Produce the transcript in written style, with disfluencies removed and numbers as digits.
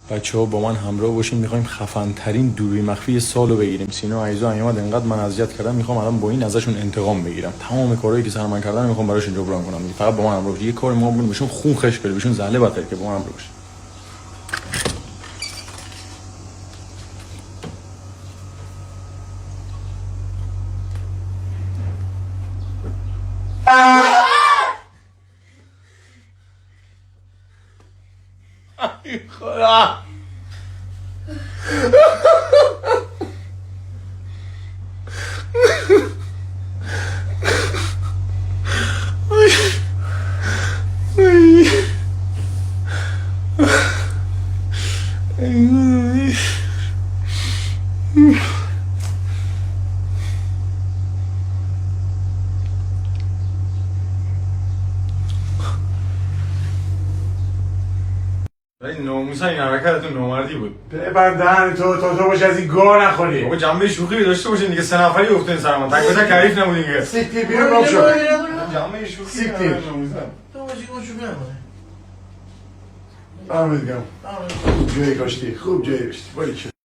بچه‌ها با من همراه باشین، میخوایم خفن ترین دوربین مخفی سالو بگیریم. سینا عیزو ایامد انقدر من اذیت کردم، میخوام الان با این ازشون انتقام بگیرم. تمام کارهایی که سر من کردن میخوام براشون جبران کنم. فقط با من همراه باشین. یه کار ما بکنیم بهشون خون خش بره، بهشون زله بده که با من همراه باشین. خدا ولی ناموسا این حرکتتون نامردی بود. ببند دهن تو تا تو باش از این گوه نخوری. بابا جنبه شوخی داشته باشین دیگه، سه نفری افتادین سر من. تک بتک کریف نبودین دیگه. سیکتی بیرون رام شد. جنبه شوخی سیکتی. تو باشی اون شوخی نکنه. آمد گم. خوب جایی کاشتی، خوب جایی کاشتی. باریکلا.